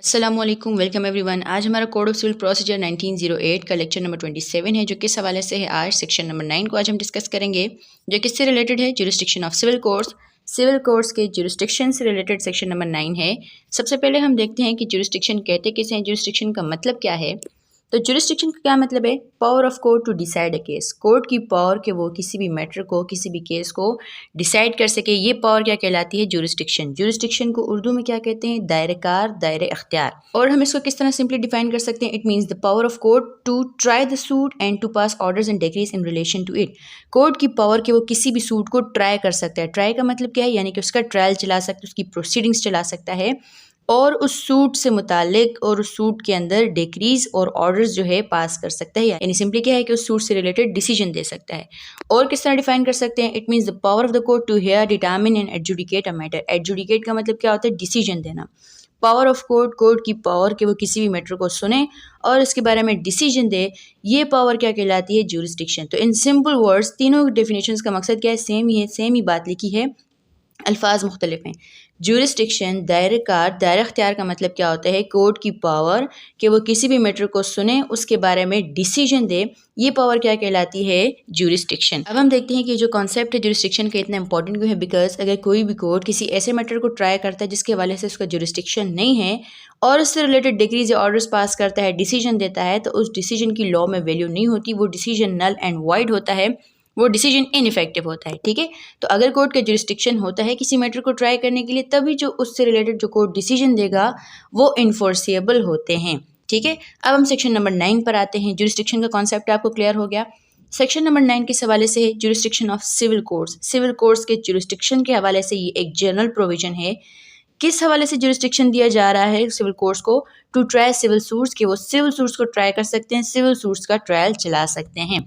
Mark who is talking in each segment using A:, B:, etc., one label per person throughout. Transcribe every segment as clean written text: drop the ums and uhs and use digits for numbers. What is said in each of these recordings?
A: अस्सलामुअलैकुम, welcome everyone. आज हमारा कोड ऑफ सिविल प्रोसीजर 1908 का लेक्चर नंबर 27 है, जो किस हवाले से है। आज सेक्शन नंबर 9 को आज हम डिस्कस करेंगे, जो किससे रिलेटेड है, jurisdiction of civil courts. Civil courts के जुरिस्डिक्शन से रिलेटेड सेक्शन नंबर 9 है। सबसे पहले हम देखते हैं कि जुरिस्डिक्शन कहते किसे हैं, जुरिस्डिक्शन का मतलब क्या है। तो जुरिस्डिक्शन का क्या मतलब है, power of court to decide a case. Court की पावर कि वो किसी भी मैटर को, किसी भी केस को डिसाइड कर सके, ये पावर क्या कहलाती है, जुरिस्डिक्शन। जुरिस्डिक्शन को उर्दू में क्या कहते हैं, दायरेकार, दायरे अख्तियार। और हम इसको किस तरह सिंपली डिफाइन कर सकते हैं, it means the power of court to try the suit and to pass orders and decrees in relation to it. Court की पावर कि वो किसी भी सूट को ट्राई कर सकता है। ट्राई का मतलब क्या है, यानी कि उसका ट्रायल चला सकता है, उसकी प्रोसीडिंग्स चला सकता है, और उस सूट से मुतालिक और उस सूट के अंदर डिक्रीज और ऑर्डर्स जो है पास कर सकता है, यानी सिंपली क्या है कि उस सूट से रिलेटेड डिसीजन दे सकता है। और किस तरह डिफाइन कर सकते हैं, it means the power of the court to hear, determine and adjudicate a matter. Adjudicate का मतलब क्या होता है, डिसीजन देना। पावर ऑफ कोर्ट, कोर्ट की पावर कि वो किसी भी मैटर को सुने और उसके बारे में डिसीजन दे, ये पावर क्या कहलाती है, जुरिस्डिक्शन। तो इन सिंपल वर्ड्स तीनों डेफिनेशंस का मकसद क्या है, सेम ही है, सेम ही बात लिखी है, अल्फाज मुख्तलिफ हैं। जुरिस्डिक्शन, दायरेकार, दायरा अख्तियार का मतलब क्या होता है, कोर्ट की पावर कि वो किसी भी मैटर को सुने, उसके बारे में डिसीजन दे, ये पावर क्या कहलाती है, जुरिस्डिक्शन। अब हम देखते हैं कि जो कॉन्सेप्ट है जुरिस्डिक्शन का इतना इंपॉर्टेंट क्यों है, बिकॉज अगर कोई भी कोर्ट किसी ऐसे मैटर को ट्राई करता है जिसके हवाले से उसका जुरिस्डिक्शन नहीं है और उससे रिलेटेड डिक्रीज या ऑर्डर्स पास करता है, डिसीजन देता है, तो उस डिसीजन की लॉ में वैल्यू नहीं होती, वो डिसीजन नल एंड वाइड होता है, वो डिसीजन इनइफेक्टिव होता है। ठीक है, तो अगर कोर्ट का जुरिस्डिक्शन होता है किसी मैटर को ट्राई करने के लिए, तभी जो उससे रिलेटेड जो कोर्ट डिसीजन देगा वो इन्फोर्सिएबल होते हैं। ठीक है, अब हम सेक्शन नंबर 9 पर आते हैं। जुरिस्डिक्शन का कॉन्सेप्ट आपको क्लियर हो गया। सेक्शन नंबर 9 के हवाले से है jurisdiction of civil courts. Civil courts के जुरिस्डिक्शन के हवाले से ये एक जनरल प्रोविजन है। किस हवाले से जुरिस्डिक्शन दिया जा रहा है सिविल कोर्ट्स को, टू ट्राई सिविल सूट्स, के वो सिविल सूट्स को ट्राई कर सकते हैं, सिविल सूट्स का ट्रायल चला सकते हैं।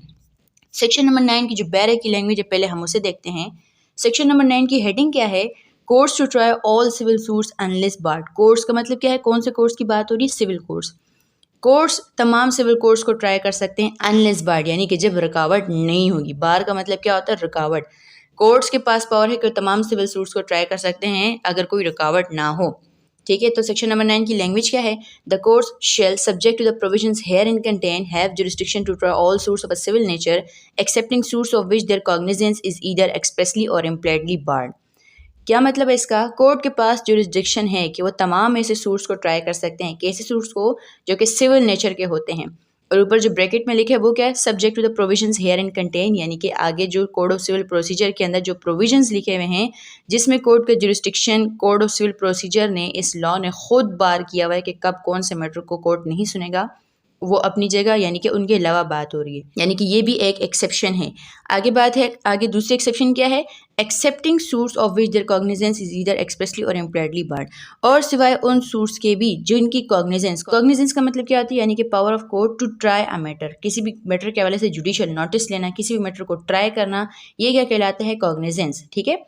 A: सेक्शन नंबर 9 की जो बैरे की लैंग्वेज है, पहले हम उसे देखते हैं। सेक्शन नंबर 9 की हेडिंग क्या है, courts to try all civil suits unless barred. Courts का मतलब क्या है, कौन से कोर्ट्स की बात हो रही है, सिविल कोर्ट्स। कोर्ट्स तमाम सिविल कोर्ट्स को ट्राई कर सकते हैं अनलेस बार्ड, यानी कि जब रुकावट नहीं होगी। बार का मतलब क्या होता है, रुकावट। कोर्ट्स के पास पावर है कि तमाम सिविल सूट्स को ट्राई कर सकते हैं अगर कोई रुकावट ना हो। ठीक है, तो सेक्शन नंबर 9 की लैंग्वेज क्या है, the courts shall subject to the provisions herein contain have jurisdiction to try all suits of a civil nature excepting suits of which their cognizance is either expressly और impliedly barred. क्या मतलब है इसका, court के पास jurisdiction है कि वो तमाम ऐसे सूट्स को ट्राई कर सकते हैं, कैसे सूट्स को, जो कि सिविल नेचर के होते हैं। और ऊपर जो ब्रैकेट में लिखे है वो क्या है, subject to the provisions here and contain, यानी कि आगे जो कोड ऑफ सिविल प्रोसीजर के अंदर जो प्रोविजंस लिखे हुए हैं, जिसमें कोर्ट का jurisdiction code of civil procedure ने, इस लॉ ने खुद बार किया हुआ है कि कब कौन से मैटर को कोर्ट नहीं सुनेगा, वो अपनी जगह, यानी कि उनके अलावा बात हो रही है, यानी कि ये भी एक एक्सेप्शन है। आगे बात है, आगे दूसरी एक्सेप्शन क्या है, excepting suits of which their cognizance is either expressly और इम्प्लाइडली बार्ड। और सिवाय उन सूट्स के भी जिनकी कॉग्निजेंस, कॉग्निजेंस का मतलब क्या होती है, यानी कि power of court to try a matter, किसी भी मैटर के हवाले से जुडिशियल नोटिस लेना, किसी भी मैटर को ट्राई करना, ये क्या कहलाता है, कॉग्निजेंस। ठीक है,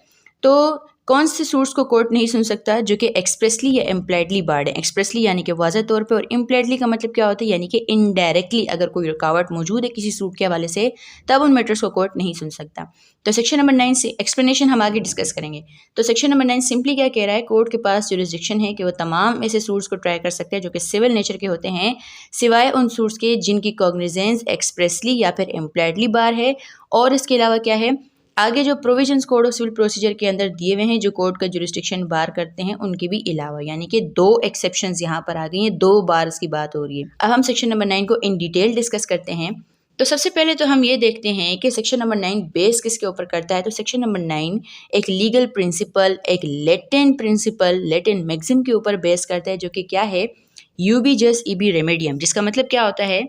A: तो कौन से सूट्स को कोर्ट नहीं सुन सकता, जो कि एक्सप्रेसली या इम्प्लाइडली बार्ड है। एक्सप्रेसली यानी कि वाज़ह तौर पे, और इम्प्लाइडली का मतलब क्या होता है, यानी कि इनडायरेक्टली अगर कोई रुकावट मौजूद है किसी सूट के हवाले से, तब उन मैटर्स को कोर्ट नहीं सुन सकता। तो सेक्शन नंबर 9 से एक्सप्लेनेशन हम आगे डिस्कस करेंगे। तो सेक्शन नंबर 9 सिंपली क्या कह रहा है, कोर्ट के पास जुरिस्डिक्शन है कि वो तमाम ऐसे सूट्स को ट्राई कर सकते हैं जो कि सिविल नेचर के होते हैं, सिवाय उन सूट्स के जिनकी कॉग्निजेंस एक्सप्रेसली या फिर इम्प्लाइडली बार है। और इसके अलावा क्या है, आगे जो provisions code of civil procedure के अंदर दिए हुए हैं जो कोर्ट का जुरिस्डिक्शन बार करते हैं, उनके भी अलावा, यानी कि 2 एक्सेप्शंस यहाँ पर आ गई हैं, 2 बार्स की बात हो रही है। अब हम सेक्शन नंबर 9 को इन डिटेल डिस्कस करते हैं। तो सबसे पहले तो हम ये देखते हैं कि सेक्शन नंबर 9 बेस किसके ऊपर करता है। तो सेक्शन नंबर 9 एक लीगल प्रिंसिपल, एक लेटेंट प्रिंसिपल, लेटेंट मैक्सिम के ऊपर बेस करता है, जो कि क्या है, यूबी जस इबी रेमेडियम, जिसका मतलब क्या होता है,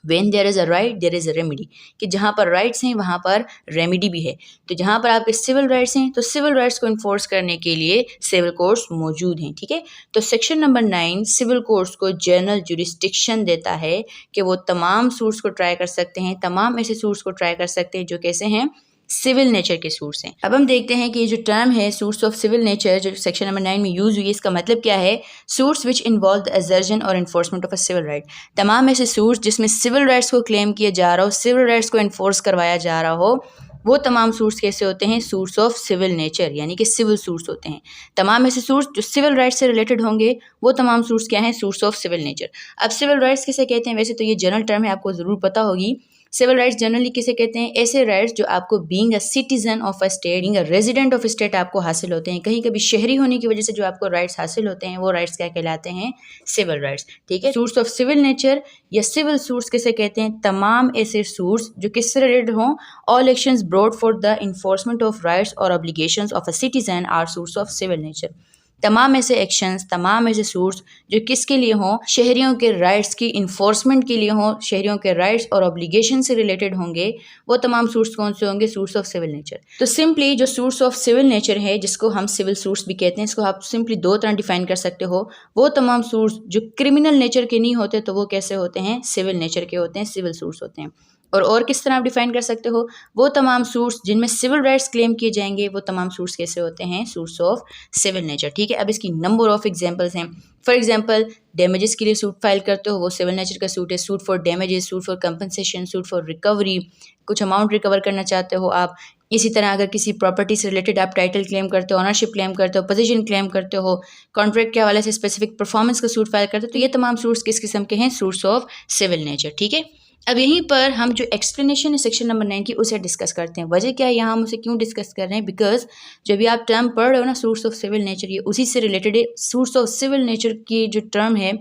A: When there is a right, there is a remedy, कि जहाँ पर राइट्स हैं वहाँ पर रेमेडी भी है। तो जहाँ पर आपके सिविल राइट्स हैं, तो सिविल राइट्स को इन्फोर्स करने के लिए सिविल कोर्ट्स मौजूद हैं। ठीक है, तो सेक्शन नंबर 9 सिविल कोर्ट्स को जनरल जुरिस्डिक्शन देता है कि वो तमाम सूट्स को ट्राई कर सकते हैं, तमाम ऐसे सूट्स को ट्राई कर सकते हैं जो कैसे हैं, सिविल नेचर के सूट्स हैं। अब हम देखते हैं कि ये जो टर्म है सूट्स ऑफ सिविल नेचर, जो सेक्शन नंबर 9 में यूज हुई है, इसका मतलब क्या है, suits which involve the assertion or enforcement of a civil right. तमाम ऐसे सूट्स जिसमें सिविल राइट्स को क्लेम किया जा रहा हो, सिविल राइट्स को इन्फोर्स करवाया जा रहा हो, वो तमाम सूट्स कैसे होते हैं, सूट्स ऑफ सिविल नेचर, यानी कि सिविल सूट्स होते हैं। तमाम ऐसे सूट्स जो सिविल राइट्स से रिलेटेड होंगे वो तमाम सूट्स क्या हैं, सूट्स ऑफ सिविल नेचर। अब सिविल राइट्स किसे कहते हैं, वैसे तो ये जनरल टर्म है, आपको ज़रूर पता होगी। सिविल राइट्स जनरली किसे कहते हैं, ऐसे राइट्स जो आपको being a citizen of a state, being a resident of state आपको हासिल होते हैं। कहीं कभी शहरी होने की वजह से जो आपको राइट्स हासिल होते हैं वो राइट्स क्या कहलाते हैं, सिविल राइट्स। ठीक है, सूट्स ऑफ सिविल नेचर या सिविल सूट्स किसे कहते हैं, तमाम ऐसे सूट्स जो किससे रिलेटेड हों, all actions brought for the enforcement of rights और obligations of a citizen are suits of civil nature. तमाम ऐसे एक्शंस, तमाम ऐसे सूट्स जो किसके लिए हों, शहरियों के राइट्स की इन्फोर्समेंट के लिए हों, शहरियों के राइट्स और ऑब्लिगेशन से रिलेटेड होंगे, वो तमाम सूट्स कौन से होंगे, सूट्स ऑफ सिविल नेचर। तो सिंपली जो सूट्स ऑफ सिविल नेचर है, जिसको हम सिविल सूट्स भी कहते हैं, इसको आप सिंपली दो तरह डिफाइन कर सकते हो। वो तमाम सूट्स जो क्रिमिनल नेचर के नहीं होते तो वो कैसे होते हैं, सिविल नेचर के होते हैं, सिविल सूट्स होते हैं। और किस तरह आप डिफाइन कर सकते हो, वो तमाम सूट्स जिनमें सिविल राइट्स क्लेम किए जाएंगे वो तमाम सूट्स कैसे होते हैं, सूट्स ऑफ सिविल नेचर। ठीक है, अब इसकी नंबर ऑफ एग्जांपल्स हैं। फॉर एग्जांपल डैमेजेस के लिए सूट फाइल करते हो, वो सिविल नेचर का सूट है। Suit for damages, suit for compensation, suit for recovery, कुछ अमाउंट रिकवर करना चाहते हो आप। इसी तरह अगर किसी प्रॉपर्टी से रिलेटेड आप टाइटल क्लेम करते हो, ऑनरशिप क्लेम करते हो, पोजीशन क्लेम करते हो, कॉन्ट्रैक्ट के हवाले से स्पेसिफिक परफॉर्मेंस का सूट फाइल करते हो, तो ये तमाम सूट्स किस किस्म के हैं, सूट्स ऑफ सिविल नेचर। ठीक है, अब यहीं पर हम जो एक्सप्लेनेशन है सेक्शन नंबर 9 की उसे डिस्कस करते हैं। वजह क्या है, यहाँ हम उसे क्यों डिस्कस कर रहे हैं, बिकॉज जब भी आप टर्म पढ़ रहे हो ना, सूट्स ऑफ सिविल नेचर, ये उसी से रिलेटेड है। सूट्स ऑफ सिविल नेचर की जो टर्म है,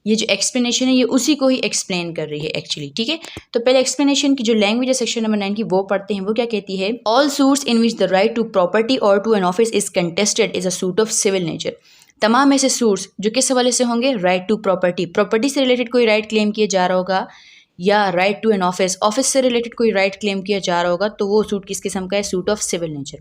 A: ये जो एक्सप्लेनेशन है, ये उसी को ही एक्सप्लेन कर रही है एक्चुअली। ठीक है, तो पहले एक्सप्लेनेशन की जो लैंग्वेज है सेक्शन नंबर 9 की वो पढ़ते हैं। वो क्या कहती है, all suits in which the right to property or to an office is contested is a suit of civil nature. तमाम ऐसे सूट्स जो किस हवाले से होंगे, राइट टू प्रॉपर्टी, प्रॉपर्टी से रिलेटेड कोई राइट क्लेम किया जा रहा होगा, या right to an office, office से रिलेटेड कोई राइट क्लेम किया जा रहा होगा, तो वो सूट किस किस्म का है, सूट ऑफ सिविल नेचर।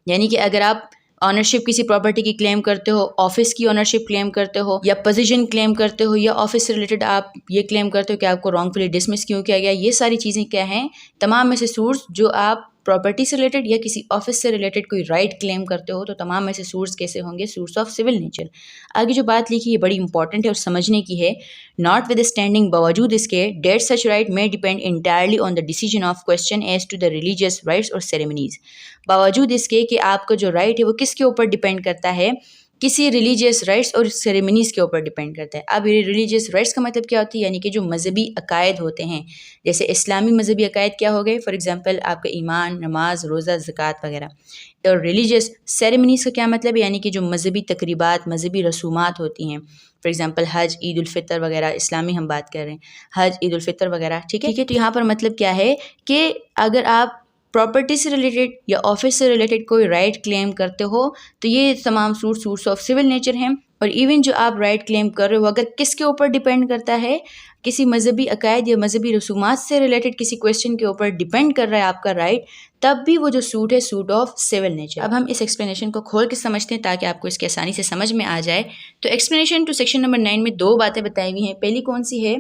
A: यानी कि अगर आप ऑनरशिप किसी प्रॉपर्टी की क्लेम करते हो, ऑफिस की ऑनरशिप क्लेम करते हो, या पोजीशन क्लेम करते हो, या ऑफिस से रिलेटेड आप ये क्लेम करते हो कि आपको रॉन्गफुली डिसमिस क्यों किया गया, ये सारी चीज़ें क्या हैं, तमाम ऐसे सूट्स जो आप प्रॉपर्टी से रिलेटेड या किसी ऑफिस से रिलेटेड कोई राइट क्लेम करते हो, तो तमाम ऐसे सूट्स कैसे होंगे, सूट्स ऑफ सिविल नेचर। आगे जो बात लिखी है बड़ी इंपॉर्टेंट है और समझने की है। नॉट विद स्टैंडिंग, बावजूद इसके, that such right may depend entirely on the decision of question as to the religious rites और सेरेमनीज। बावजूद इसके कि आपका जो राइट है वो किसके ऊपर डिपेंड करता है, किसी रिलीजियस राइट्स और सेरेमनीज़ के ऊपर डिपेंड करता है। अब ये रिलीजियस राइट्स का मतलब क्या होती है, यानी कि जो मजहबी अकायद होते हैं, जैसे इस्लामी मजहबी अकायद क्या हो गए, फॉर एग्जांपल आपका ईमान, नमाज, रोज़ा, ज़कात वगैरह। और रिलीजियस सेरेमनीज़ का क्या मतलब है, यानी कि जो मजहबी तकरीबात, मजहबी रसूमात होती हैं, फॉर एग्जांपल हज, ईद उल फितर वगैरह, इस्लामी हम बात कर रहे हैं, हज, ईद उल फितर वगैरह। ठीक है, तो यहाँ पर मतलब क्या है कि अगर आप प्रॉपर्टी से रिलेटेड या ऑफिस से रिलेटेड कोई राइट क्लेम करते हो, तो ये तमाम सूट्स ऑफ सिविल नेचर हैं। और इवन जो आप राइट क्लेम कर रहे हो अगर किसके ऊपर डिपेंड करता है, किसी मजहबी अकायद या मजहबी रसूमात से रिलेटेड किसी क्वेश्चन के ऊपर डिपेंड कर रहा है आपका राइट, तब भी वो जो सूट है, सूट ऑफ सिविल नेचर। अब हम इस एक्सप्लेनेशन को खोल के समझते हैं ताकि आपको इसकी आसानी से समझ में आ जाए। तो एक्सप्लेनेशन टू सेक्शन नंबर 9 में दो बातें बताई हुई हैं। पहली कौन सी है,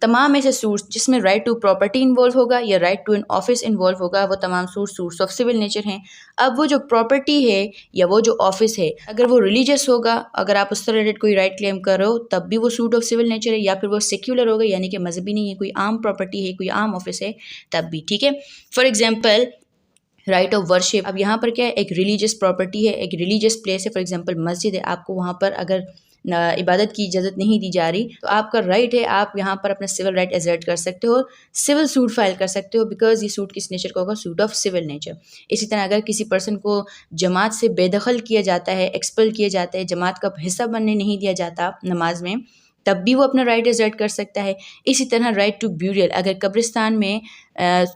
A: तमाम ऐसे सूट्स जिसमें राइट टू प्रॉपर्टी इन्वॉल्व होगा या right to an office involve होगा, वो तमाम सूट्स ऑफ सिविल नेचर हैं। अब वो जो प्रॉपर्टी है या वो जो ऑफिस है, अगर वो रिलीजियस होगा, अगर आप उससे रिलेटेड कोई राइट क्लेम कर रहे हो, तब भी वो सूट ऑफ सिविल नेचर है। या फिर वो सेक्युलर होगा, यानी कि मजहबी नहीं है, कोई आम प्रॉपर्टी है, कोई आम ऑफिस है, तब भी। ठीक है, for example right of worship. अब यहाँ पर क्या है, एक रिलीजियस प्रॉपर्टी है, एक रिलीजियस प्लेस है, फॉर एग्जाम्पल मस्जिद है, आपको वहाँ पर अगर इबादत की इजाज़त नहीं दी जा रही, तो आपका राइट है, आप यहाँ पर अपना सिविल राइट एजर्ट कर सकते हो, सिविल सूट फाइल कर सकते हो, बिकॉज ये सूट किस नेचर का होगा, सूट ऑफ सिविल नेचर। इसी तरह अगर किसी पर्सन को जमात से बेदखल किया जाता है, एक्सपेल किया जाता है, जमात का हिस्सा बनने नहीं दिया जाता नमाज में, तब भी वो अपना राइट एजर्ट कर सकता है। इसी तरह राइट टू ब्यूरियल, अगर कब्रिस्तान में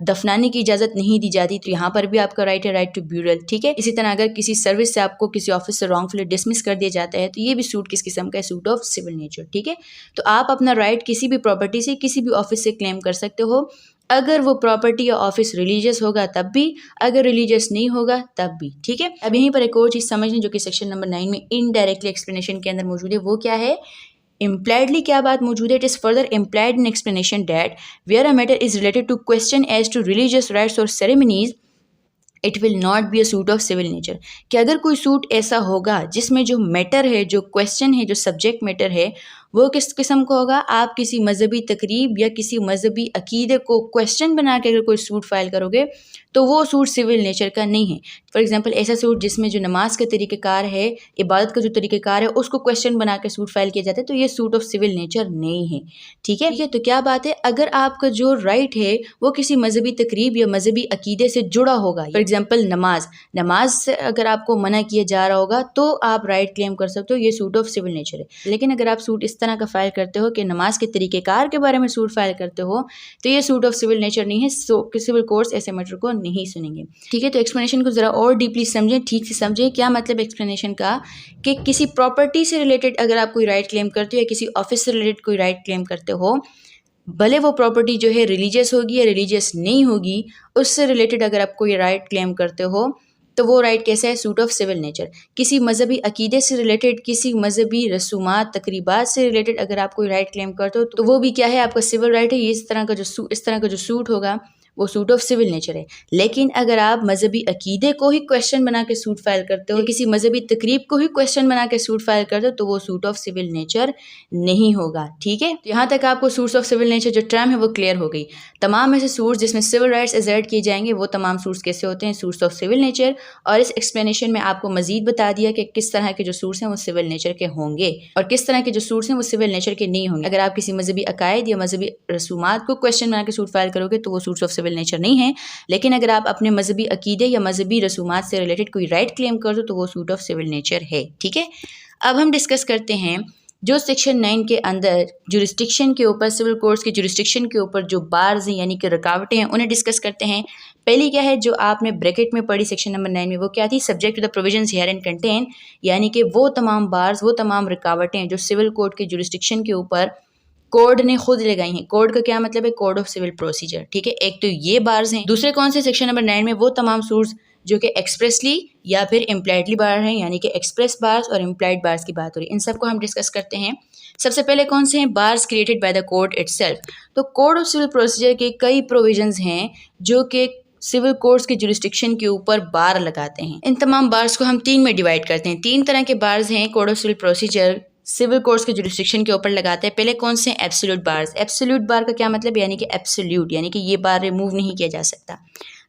A: दफनाने की इजाज़त नहीं दी जाती, तो यहाँ पर भी आपका राइट है, राइट टू ब्यूरियल। ठीक है, इसी तरह अगर किसी सर्विस से आपको किसी ऑफिस से रॉन्गफुली डिसमिस कर दिया जाता है, तो ये भी सूट किस किस्म का है, सूट ऑफ सिविल नेचर। ठीक है, तो आप अपना राइट किसी भी प्रॉपर्टी से, किसी भी ऑफिस से क्लेम कर सकते हो, अगर वो प्रॉपर्टी या ऑफिस रिलीजियस होगा तब भी, अगर रिलीजियस नहीं होगा तब भी। ठीक है, अब यहीं पर एक और चीज़ समझ लें जो कि सेक्शन नंबर 9 में इनडायरेक्टली एक्सप्लेनेशन के अंदर मौजूद है। वो क्या है, impliedly क्या बात मौजूद है, it is further implied in explanation that where a matter is related to question as to religious rites or ceremonies it will not be a suit of civil nature. कि अगर कोई सूट ऐसा होगा जिसमें जो मैटर है, जो question है, जो सब्जेक्ट मैटर है, वो किस किस्म का होगा, आप किसी मजहबी तकरीब या किसी मजहबी अकीदे को क्वेश्चन बना के अगर कोई सूट फाइल करोगे तो वो सूट सिविल नेचर का नहीं है। फॉर एग्जांपल ऐसा सूट जिसमें जो नमाज का तरीक़ेकार है, इबादत का जो तरीक़ेकार है, उसको क्वेश्चन बना के सूट फाइल किया जाता है, तो ये सूट ऑफ सिविल नेचर नहीं है। ठीक है, तो क्या बात है, अगर आपका जो राइट है वो किसी मजहबी तकरीब या मजहबी अकीदे से जुड़ा होगा, फॉर एग्जाम्पल नमाज से अगर आपको मना किया जा रहा होगा तो आप राइट क्लेम कर सकते हो, ये सूट ऑफ सिविल नेचर है। लेकिन अगर आप सूट इस तरह का फाइल करते हो कि नमाज के तरीक़ेकार के बारे में सूट फाइल करते हो तो ये सूट ऑफ सिविल नेचर नहीं है, सिविल कोर्ट्स ऐसे मैटर को नहीं सुनेंगे। ठीक है, तो एक्सप्लेनेशन को ज़रा और डीपली समझें, ठीक से समझें क्या मतलब एक्सप्लेनेशन का, कि किसी प्रॉपर्टी से रिलेटेड अगर आप कोई राइट क्लेम करते हो या किसी ऑफिस से रिलेटेड कोई राइट क्लेम करते हो, भले वो प्रॉपर्टी जो है रिलीजियस होगी या रिलीजियस नहीं होगी, उससे रिलेटेड अगर आप कोई राइट क्लेम करते हो तो वो राइट कैसा है, सूट ऑफ सिविल नेचर। किसी मजहबी अकीदे से रिलेटेड, किसी मजहबी रसूमात तकरीबात से रिलेटेड अगर आप कोई राइट क्लेम करते हो तो वो भी क्या है, आपका सिविल राइट है। ये इस तरह का जो सूट होगा वो सूट ऑफ सिविल नेचर है। लेकिन अगर आप मजहबी अकीदे को ही क्वेश्चन बना के सूट फाइल करते हो, किसी मजहबी तकरीब को ही क्वेश्चन बना के सूट फाइल करते हो, तो वो सूट ऑफ सिविल नेचर नहीं होगा। ठीक है, तो यहाँ तक आपको सूट्स ऑफ सिविल नेचर जो टर्म है वो क्लियर हो गई। तमाम ऐसे सूट्स जिसमें सिविल राइट्स एजर्ट किए जाएंगे वो तमाम सूट्स कैसे होते हैं, सूट्स ऑफ सिविल नेचर। और इस एक्सप्लेनेशन में आपको मजीद बता दिया कि किस तरह के जो सूट्स हैं वो सिविल नेचर के होंगे और किस तरह के जो सूट्स हैं वो सिविल नेचर के नहीं होंगे। अगर आप किसी मजहबी अकायद या मजहबी रसूमात को क्वेश्चन बना के सूट फाइल करोगे तो वो सूट्स ऑफ सिविल नेचर नहीं है। लेकिन अगर आप अपने मजहबी अकीदे या मजहबी रसूमात से रिलेटेड कोई राइट क्लेम कर दो तो वो सूट ऑफ सिविल नेचर है। ठीक है, अब हम डिस्कस करते हैं जो सेक्शन 9 के अंदर जुरिस्डिक्शन के ऊपर, सिविल कोर्ट्स के जुरिस्डिक्शन के ऊपर जो बार्स हैं यानी कि रुकावटें हैं उन्हें डिस्कस करते हैं। पहली क्या है जो आपने ब्रैकेट में पढ़ी सेक्शन नंबर 9 में, वो क्या थी, subject to the provisions here and contain, यानी कि वो तमाम बार्स, वो तमाम रुकावटें जो सिविल कोर्ट के जुरिस्डिक्शन के ऊपर कोड ने खुद लगाई हैं। कोड का क्या मतलब है, कोड ऑफ सिविल प्रोसीजर। ठीक है, एक तो ये बार्स हैं, दूसरे कौन से, सेक्शन नंबर 9 में वो तमाम सूट्स जो कि एक्सप्रेसली या फिर इम्प्लाइडली बार हैं, यानी कि एक्सप्रेस बार्स और इम्प्लाइड बार्स की बात हो रही है। इन सबको हम डिस्कस करते हैं। सबसे पहले कौन से हैं, bars created by the court itself. तो कोड ऑफ सिविल प्रोसीजर के कई प्रोविजंस हैं जो कि सिविल कोर्ट्स के जुरिस्डिक्शन के ऊपर बार लगाते हैं। इन तमाम बार्स को हम 3 में डिवाइड करते हैं। 3 तरह के बार्स हैं code of civil procedure civil courts के जुरिस्डिक्शन के ऊपर लगाते हैं। पहले कौन से, एब्सोल्यूट बार्स। एब्सोल्यूट बार का क्या मतलब, यानी कि एब्सोल्यूट, यानी कि ये बार रिमूव नहीं किया जा सकता।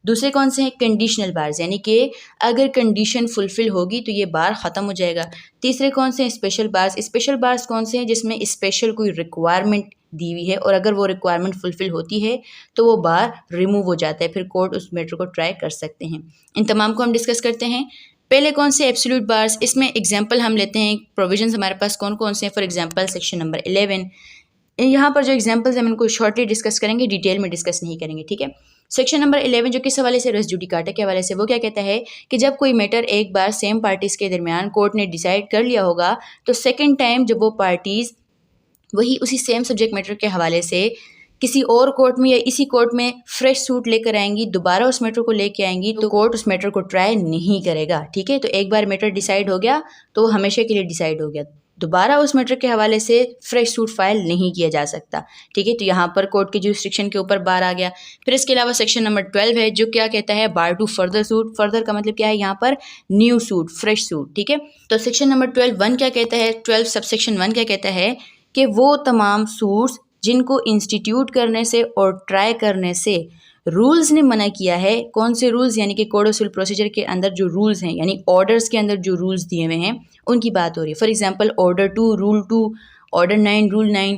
A: दूसरे कौन से हैं, कंडीशनल बार्स, यानी कि अगर कंडीशन फुलफिल होगी तो ये बार ख़त्म हो जाएगा। तीसरे कौन से हैं, स्पेशल बार्स। स्पेशल बार्स कौन से हैं, जिसमें स्पेशल कोई रिक्वायरमेंट दी हुई है और अगर वो रिक्वायरमेंट फुलफिल होती है तो वो बार रिमूव हो जाता है, फिर कोर्ट उस मैटर को ट्राई कर सकते हैं। इन तमाम को हम डिस्कस करते हैं। पहले कौन से, एब्सोल्यूट बार्स। इसमें एग्जांपल हम लेते हैं, प्रोविजंस हमारे पास कौन कौन से हैं। फॉर एग्जांपल सेक्शन नंबर 11, यहाँ पर जो एग्जांपल्स हैं हम इनको शॉर्टली डिस्कस करेंगे, डिटेल में डिस्कस नहीं करेंगे। ठीक है, सेक्शन नंबर 11 जो किस हवाले से, रेस जुडिकाटा के हवाले से, वो क्या कहता है कि जब कोई मैटर एक बार सेम पार्टीज़ के दरमियान कोर्ट ने डिसाइड कर लिया होगा तो सेकेंड टाइम जब वो पार्टीज़ वही उसी सेम सब्जेक्ट मैटर के हवाले से किसी और कोर्ट में या इसी कोर्ट में फ्रेश सूट लेकर आएंगी, दोबारा उस मैटर को लेके आएंगी, तो कोर्ट उस मैटर को ट्राई नहीं करेगा। ठीक है, तो एक बार मैटर डिसाइड हो गया तो हमेशा के लिए डिसाइड हो गया, दोबारा उस मैटर के हवाले से फ्रेश सूट फाइल नहीं किया जा सकता। ठीक है, तो यहाँ पर कोर्ट के जुरिस्डिक्शन के ऊपर बार आ गया। फिर इसके अलावा सेक्शन नंबर 12 है जो क्या कहता है, बार टू फर्दर सूट। फर्दर का मतलब क्या है, यहाँ पर न्यू सूट, फ्रेश सूट। ठीक है, तो सेक्शन नंबर 12(1) क्या कहता है, 12 सबसेक्शन 1 क्या कहता है कि वो तमाम सूट्स जिनको इंस्टीट्यूट करने से और ट्राई करने से रूल्स ने मना किया है। कौन से रूल्स, यानी कि कोड ऑफ सिविल प्रोसीजर के अंदर जो रूल्स हैं, यानी ऑर्डर्स के अंदर जो रूल्स दिए हुए हैं उनकी बात हो रही है। For example order 2 rule 2, order 9 rule 9,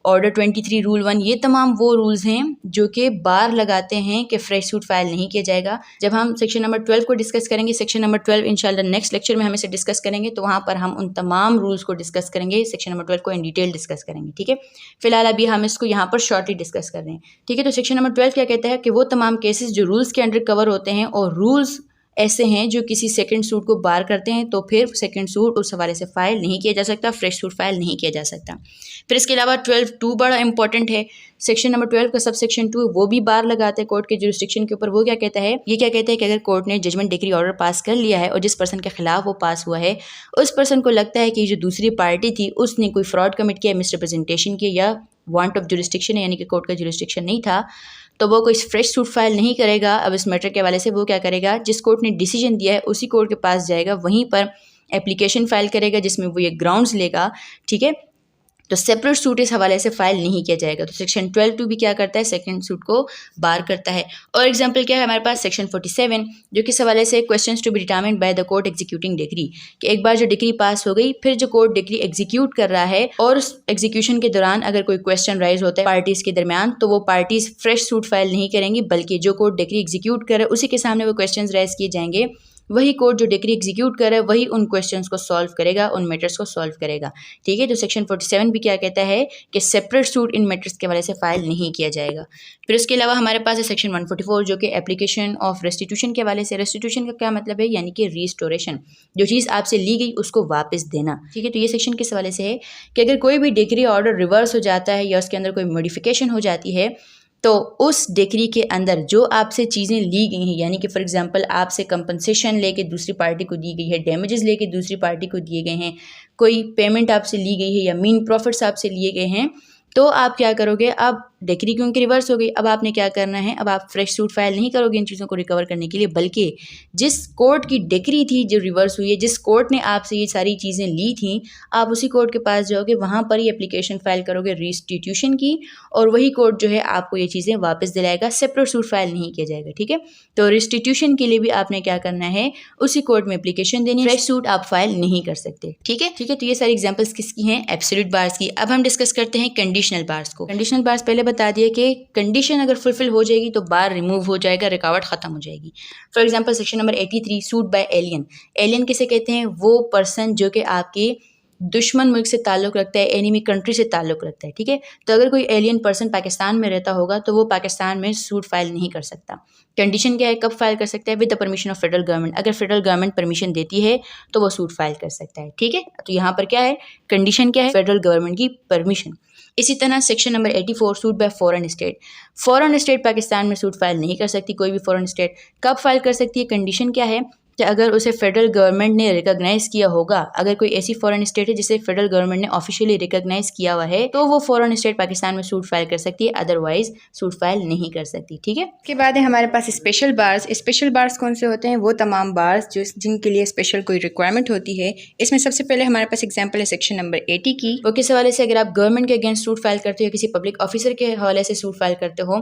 A: order 23 rule 1, ये तमाम वो रूल्स हैं जो कि बार लगाते हैं कि फ्रेश सूट फाइल नहीं किया जाएगा। जब हम सेक्शन नंबर 12 को डिस्कस करेंगे, सेक्शन नंबर 12 इंशाल्लाह नेक्स्ट लेक्चर में हम इसे डिस्कस करेंगे, तो वहाँ पर हम उन तमाम रूल्स को डिस्कस करेंगे, सेक्शन नंबर 12 को इन डिटेल डिस्कस करेंगे। ठीक है, फिलहाल अभी हम इसको यहाँ पर शॉर्टली डिस्कस कर रहे हैं। ठीक है, तो सेक्शन नंबर 12 क्या कहता है कि वो तमाम केसेस जो रूल्स के अंडर कवर होते हैं और रूल्स ऐसे हैं जो किसी सेकंड सूट को बार करते हैं, तो फिर सेकंड सूट उस हवाले से फाइल नहीं किया जा सकता, फ्रेश सूट फाइल नहीं किया जा सकता। फिर इसके अलावा 12(2) बड़ा इंपॉर्टेंट है। सेक्शन नंबर 12 का सब सेक्शन 2 वो भी बार लगाते हैं कोर्ट के जुरिस्डिक्शन के ऊपर। वो क्या कहता है, ये क्या कहता है कि अगर कोर्ट ने जजमेंट डिक्री ऑर्डर पास कर लिया है और जिस पर्सन के खिलाफ वो पास हुआ है उस पर्सन को लगता है कि जो दूसरी पार्टी थी उसने कोई फ्रॉड कमिट किया, मिसरिप्रेजेंटेशन किया या वांट ऑफ जुरिस्डिक्शन है, यानी कि कोर्ट का जुरिस्डिक्शन नहीं था, तो वो कोई फ्रेश सूट फाइल नहीं करेगा। अब इस मैटर के हवाले से वो क्या करेगा, जिस कोर्ट ने डिसीजन दिया है उसी कोर्ट के पास जाएगा, वहीं पर एप्लीकेशन फाइल करेगा जिसमें वो ये ग्राउंड्स लेगा। ठीक है, तो सेपरेट सूट इस हवाले से फाइल नहीं किया जाएगा। तो सेक्शन 12(2) भी क्या करता है, सेकंड सूट को बार करता है। और एग्जांपल क्या है हमारे पास, सेक्शन 47 जो किस हवाले से, questions to be determined by the court executing decree, कि एक बार जो डिग्री पास हो गई फिर जो कोर्ट डिग्री एग्जीक्यूट कर रहा है और उस एग्जीक्यूशन के दौरान अगर कोई क्वेश्चन राइज होता है पार्टीज के दरमियान, तो वो पार्टीज फ्रेश सूट फाइल नहीं करेंगी, बल्कि जो कोर्ट डिग्री एग्जीक्यूट करे उसी के सामने वो क्वेश्चन राइज किए जाएंगे। वही कोर्ट जो डिग्री एग्जीक्यूट कर रहा है वही उन क्वेश्चंस को सॉल्व करेगा, उन मैटर्स को सॉल्व करेगा। ठीक है, तो सेक्शन 47 भी क्या कहता है कि सेपरेट सूट इन मैटर्स के वाले से फाइल नहीं किया जाएगा। फिर उसके अलावा हमारे पास है सेक्शन 144 जो कि एप्लीकेशन ऑफ रेस्टिट्यूशन के वाले से। रेस्टिट्यूशन का क्या मतलब है, यानी कि रिस्टोरेशन, जो चीज़ आपसे ली गई उसको वापस देना। ठीक है, तो ये सेक्शन किस हवाले से है कि अगर कोई भी डिग्री ऑर्डर रिवर्स हो जाता है या उसके अंदर कोई मॉडिफिकेशन हो जाती है, तो उस डिग्री के अंदर जो आपसे चीज़ें ली गई हैं, यानी कि फॉर एग्जांपल आपसे कंपनसेशन लेके दूसरी पार्टी को दी गई है, डैमेजेस लेके दूसरी पार्टी को दिए गए हैं, कोई पेमेंट आपसे ली गई है या मीन प्रॉफिट्स आपसे लिए गए हैं, तो आप क्या करोगे, अब डिग्री क्योंकि रिवर्स हो गई, अब आपने क्या करना है, अब आप फ्रेश सूट फाइल नहीं करोगे इन चीज़ों को रिकवर करने के लिए, बल्कि जिस कोर्ट की डिग्री थी जो रिवर्स हुई है, जिस कोर्ट ने आपसे ये सारी चीज़ें ली थी, आप उसी कोर्ट के पास जाओगे, वहाँ पर ही एप्लीकेशन फाइल करोगे रिस्टिट्यूशन की, और वही कोर्ट जो है आपको ये चीज़ें वापस दिलाएगा, सेपरेट सूट फाइल नहीं किया जाएगा। ठीक है, तो रिस्टिट्यूशन के लिए भी आपने क्या करना है, उसी कोर्ट में एप्लीकेशन देनी, फ्रेश सूट आप फाइल नहीं कर सकते। ठीक है, तो ये सारी एग्जाम्पल्स किसकी हैं, एब्सोल्यूट बार्स की। अब हम डिस्कस करते हैं कंडीशनल बार्स को। कंडीशनल बार्स पहले बता दिया कि कंडीशन अगर फुलफिल हो जाएगी तो बार रिमूव हो जाएगा, रुकावट खत्म हो जाएगी। For example section number 83 suit by alien. Alien किसे कहते हैं, वो पर्सन जो कि आपके दुश्मन मुल्क से ताल्लुक़ रखता है, एनिमी कंट्री से ताल्लुक़ रखता है। ठीक है, तो अगर कोई एलियन पर्सन पाकिस्तान में रहता होगा तो वो पाकिस्तान में सूट फाइल नहीं कर सकता। कंडीशन क्या है, कब फाइल कर सकता है, with the permission of federal government. अगर फेडरल गवर्नमेंट परमिशन देती है तो वो सूट फाइल कर सकता है। ठीक है, तो यहाँ पर क्या है, कंडीशन क्या है, फेडरल गवर्नमेंट की परमिशन। इसी तरह section number 84 suit bye foreign state. Foreign state Pakistan में सूट फाइल नहीं कर सकती, कोई भी फॉरेन स्टेट। कब फाइल कर सकती है, कंडीशन क्या है कि अगर उसे फेडरल गवर्नमेंट ने रिकॉग्नाइज किया होगा, अगर कोई ऐसी फॉरेन स्टेट है जिसे फेडरल गवर्नमेंट ने ऑफिशियली रिकॉग्नाइज किया हुआ है, तो वो फॉरेन स्टेट पाकिस्तान में सूट फाइल कर सकती है, अदरवाइज सूट फाइल नहीं कर सकती। ठीक है, उसके बाद है हमारे पास स्पेशल बार्स। स्पेशल बार्स कौन से होते हैं, वो तमाम बार्स जो जिनके लिए स्पेशल कोई रिक्वायरमेंट होती है। इसमें सबसे पहले हमारे पास एग्जाम्पल है सेक्शन नंबर 80 की। वो किस हवाले से, अगर आप गवर्नमेंट के अगेंस्ट सूट फाइल करते हो या किसी पब्लिक ऑफिसर के हवाले से सूट फाइल करते हो,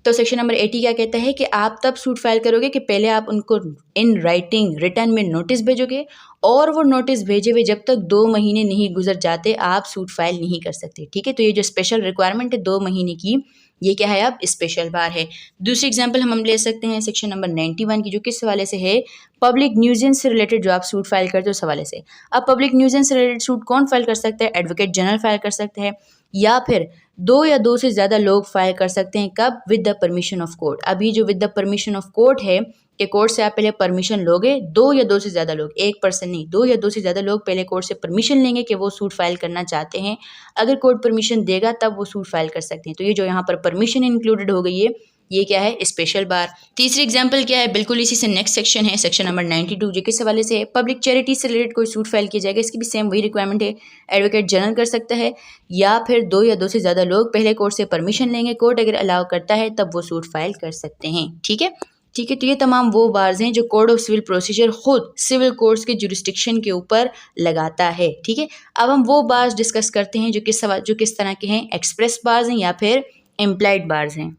A: तो सेक्शन नंबर 80 क्या कहता है कि आप तब सूट फाइल करोगे कि पहले आप उनको इन राइटिंग रिटर्न में नोटिस भेजोगे, और वो नोटिस भेजे हुए जब तक 2 महीने नहीं गुजर जाते आप सूट फाइल नहीं कर सकते। ठीक है, तो ये जो स्पेशल रिक्वायरमेंट है 2 महीने की, ये क्या है, अब स्पेशल बार है। दूसरी एग्जांपल हम ले सकते हैं सेक्शन नंबर 91 की, जो किस हवाले से है, पब्लिक न्यूजेंस से रिलेटेड जो आप सूट फाइल करते हो उस हवाले से। अब पब्लिक न्यूजेंस से रिलेटेड सूट कौन फाइल कर सकता है, एडवोकेट जनरल फाइल कर सकते हैं, या फिर 2 या 2 से ज़्यादा लोग फाइल कर सकते हैं। कब, with the permission of court. अभी जो with the permission of court है कि कोर्ट से आप पहले परमिशन लोगे, 2 या 2 से ज़्यादा लोग, एक पर्सन नहीं, 2 या 2 से ज़्यादा लोग पहले कोर्ट से परमिशन लेंगे कि वो सूट फाइल करना चाहते हैं। अगर कोर्ट परमिशन देगा तब वो सूट फाइल कर सकते हैं। तो ये जो यहाँ पर परमिशन इंक्लूडेड हो गई है, ये क्या है, स्पेशल बार। तीसरी एग्जांपल क्या है, बिल्कुल इसी से नेक्स्ट सेक्शन है, सेक्शन नंबर 92 जो किस हवाले से है, पब्लिक चैरिटी से रिलेटेड कोई सूट फाइल किया जाएगा। इसकी भी सेम वही रिक्वायरमेंट है, एडवोकेट जनरल कर सकता है, या फिर 2 या 2 से ज़्यादा लोग पहले कोर्ट से परमिशन लेंगे, कोर्ट अगर अलाउ करता है तब वो सूट फाइल कर सकते हैं। ठीक है, तो ये तमाम वो बार्स हैं जो कोड ऑफ सिविल प्रोसीजर खुद सिविल कोर्ट्स के जुरिस्डिक्शन के ऊपर लगाता है। ठीक है, अब हम वो बार्स डिस्कस करते हैं जो किस तरह के हैं, एक्सप्रेस बार्स हैं या फिर इम्प्लाइड बार्स हैं।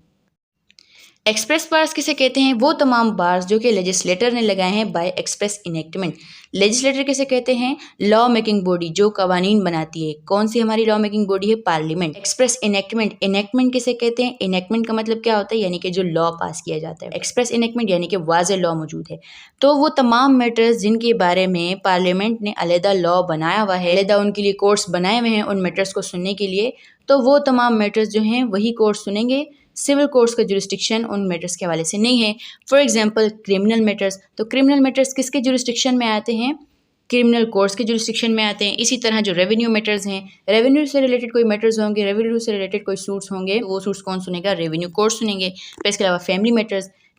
A: एक्सप्रेस बार्स किसे कहते हैं, वो तमाम बार्स जो कि लेजिस्लेटर ने लगाए हैं बाय एक्सप्रेस इनेक्टमेंट। लेजिस्लेटर किसे कहते हैं, लॉ मेकिंग बॉडी जो कवानीन बनाती है। कौन सी हमारी लॉ मेकिंग बॉडी है, पार्लियामेंट। एक्सप्रेस इनेक्टमेंट, इनेक्टमेंट किसे कहते हैं, इनेक्टमेंट का मतलब क्या होता है, यानी कि जो लॉ पास किया जाता है। एक्सप्रेस इनेक्टमेंट यानी कि वाज़ेह लॉ मौजूद है। तो वो तमाम मैटर्स जिनके बारे में पार्लियामेंट ने अलहदा लॉ बनाया हुआ है, अलहदा उनके लिए कोर्ट्स बनाए हुए हैं उन मैटर्स को सुनने के लिए, तो वो तमाम मैटर्स जो हैं वही कोर्ट सुनेंगे। सिविल कोर्ट्स का जुरिस्डिक्शन उन मैटर्स के हवाले से नहीं है। फॉर एग्जांपल क्रिमिनल मैटर्स, तो क्रिमिनल मैटर्स किसके जुरिस्डिक्शन में आते हैं, क्रिमिनल कोर्ट्स के जुरिस्डिक्शन में आते हैं। इसी तरह जो रेवेन्यू मैटर्स हैं, रेवेन्यू से रिलेटेड कोई मैटर्स होंगे, रेवेन्यू से रिलेटेड कोई सूट्स होंगे, तो वो सूट्स कौन सुनेगा, रेवेन्यू कोर्ट सुनेंगे। फिर इसके अलावा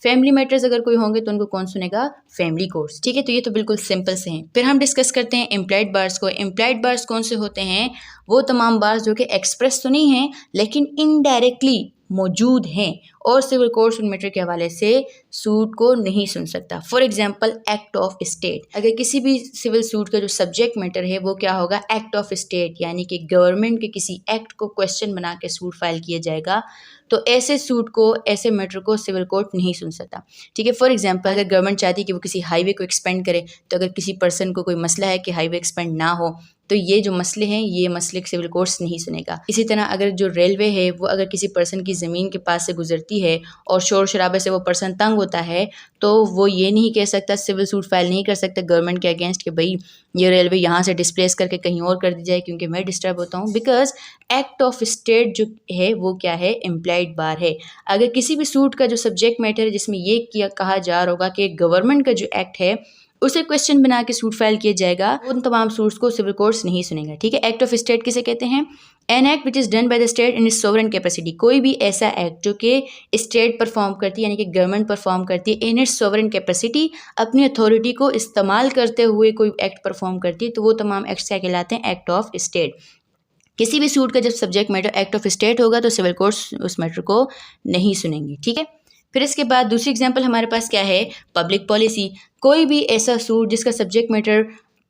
A: फैमिली मैटर्स अगर कोई होंगे तो उनको कौन सुनेगा, फैमिली कोर्ट्स। ठीक है, तो ये तो बिल्कुल सिंपल से हैं। फिर हम डिस्कस करते हैं इम्प्लाइड बार्स को। इम्प्लाइड बार्स कौन से होते हैं, वो तमाम बार्स जो कि एक्सप्रेस तो नहीं हैं लेकिन इनडायरेक्टली मौजूद हैं और सिविल कोर्ट उन मैटर के हवाले से सूट को नहीं सुन सकता। For example act of state, अगर किसी भी सिविल सूट का जो सब्जेक्ट मैटर है वो क्या होगा, एक्ट ऑफ स्टेट, यानी कि गवर्नमेंट के किसी एक्ट को क्वेश्चन बना के सूट फाइल किया जाएगा, तो ऐसे सूट को, ऐसे मैटर को सिविल कोर्ट नहीं सुन सकता। ठीक है, फॉर एग्जांपल अगर गवर्नमेंट चाहती है कि वो किसी हाईवे को एक्सपेंड करे, तो अगर किसी पर्सन को कोई मसला है कि हाईवे एक्सपेंड ना हो, तो ये जो मसले हैं ये मसले सिविल कोर्ट्स नहीं सुनेगा। इसी तरह अगर जो रेलवे है वो अगर किसी पर्सन की ज़मीन के पास से गुजरती है और शोर शराबे से वो पर्सन तंग होता है, तो वो ये नहीं कह सकता, सिविल सूट फाइल नहीं कर सकता गवर्नमेंट के अगेंस्ट कि भाई ये रेलवे यहाँ से डिस्प्लेस करके कहीं और कर दी जाए क्योंकि मैं डिस्टर्ब होता हूँ, बिकॉज एक्ट ऑफ स्टेट जो है वो क्या है, इम्प्लाइड बार है। अगर किसी भी सूट का जो सब्जेक्ट मैटर है जिसमें ये कहा जा रहा होगा कि गवर्नमेंट का जो एक्ट है उसे क्वेश्चन बना के सूट फाइल किया जाएगा, उन तमाम सूट्स को सिविल कोर्ट्स नहीं सुनेगा। ठीक है, एक्ट ऑफ स्टेट किसे कहते हैं, an act which is done by the state in its sovereign capacity, कोई भी ऐसा एक्ट जो कि स्टेट परफॉर्म करती है, यानी कि गवर्नमेंट परफॉर्म करती है इन इट्स सोवरेन कैपेसिटी, अपनी अथॉरिटी को इस्तेमाल करते हुए कोई एक्ट परफॉर्म करती है, तो वो तमाम एक्ट्स क्या कहलाते हैं, एक्ट ऑफ स्टेट। किसी भी सूट का जब subject matter act of state होगा तो सिविल कोर्ट्स उस मैटर को नहीं सुनेंगे। ठीक है, फिर इसके बाद दूसरी एग्जांपल हमारे पास क्या है, पब्लिक पॉलिसी। कोई भी ऐसा सूट जिसका सब्जेक्ट मैटर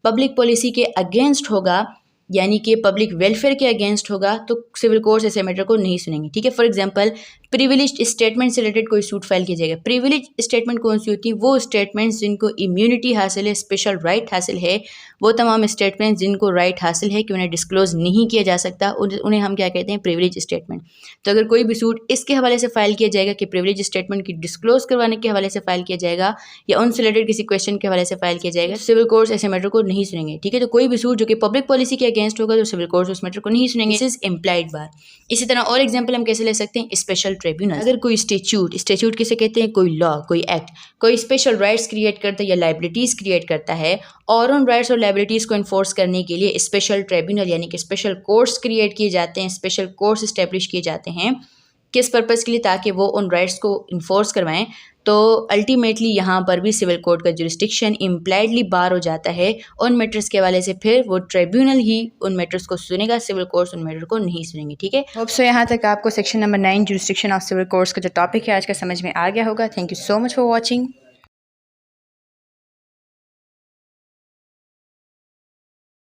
A: पब्लिक पॉलिसी के अगेंस्ट होगा, यानी कि पब्लिक वेलफेयर के अगेंस्ट होगा, तो सिविल कोर्ट्स ऐसे मैटर को नहीं सुनेंगे। ठीक है, फॉर एग्जांपल प्रिविलेज स्टेटमेंट से रिलेटेड कोई सूट फाइल किया जाएगा। प्रिविलेज स्टेटमेंट कौन सी होती है, वो स्टेटमेंट्स जिनको इम्यूनिटी हासिल है, स्पेशल राइट हासिल है, वो तमाम स्टेटमेंट्स जिनको राइट हासिल है कि उन्हें डिस्क्लोज नहीं किया जा सकता, उन्हें हम क्या कहते हैं, प्रिविलेज स्टेटमेंट। तो अगर कोई भी सूट इसके हवाले से फाइल किया जाएगा कि प्रिविलेज स्टेटमेंट की डिस्क्लोज करवाने के हवाले से फाइल किया जाएगा या उनसे रिलेटेड किसी क्वेश्चन के हवाले से फाइल किया जाएगा, सिविल कोर्ट्स ऐसे मैटर को नहीं सुनेंगे। ठीक है, तो कोई भी सूट जो कि पब्लिक पॉलिसी के अगेंस्ट होगा तो सिविल कोर्ट्स उस मैटर को नहीं सुनेंगे। दिस इज इम्प्लाइड बार। इसी तरह और एग्जांपल हम कैसे ले सकते हैं, स्पेशल ट्रिब्यूनल। अगर कोई स्टेच्यूट किसे कहते हैं, कोई लॉ, कोई एक्ट, कोई स्पेशल राइट्स क्रिएट करता है या लाइबिलिटीज क्रिएट करता है, और उन राइट्स और लाइबिलिटीज को इन्फोर्स करने के लिए स्पेशल ट्रिब्यूनल यानी कि स्पेशल कोर्ट्स क्रिएट किए जाते हैं, स्पेशल कोर्ट्स एस्टेब्लिश किए जाते हैं। किस पर्पज़ के लिए, ताकि वो उन राइट्स को इन्फोर्स करवाएं। तो अल्टीमेटली यहाँ पर भी सिविल कोर्ट का जुरिस्डिक्शन इम्प्लाइडली बार हो जाता है उन मैटर्स के हवाले से, फिर वो ट्रिब्यूनल ही उन मैटर्स को सुनेगा, सिविल कोर्ट्स उन मैटर को नहीं सुनेंगे। ठीक है, होप सो यहाँ तक आपको section number 9 jurisdiction of civil courts का जो टॉपिक है आज का समझ में आ गया होगा। Thank you so much for watching.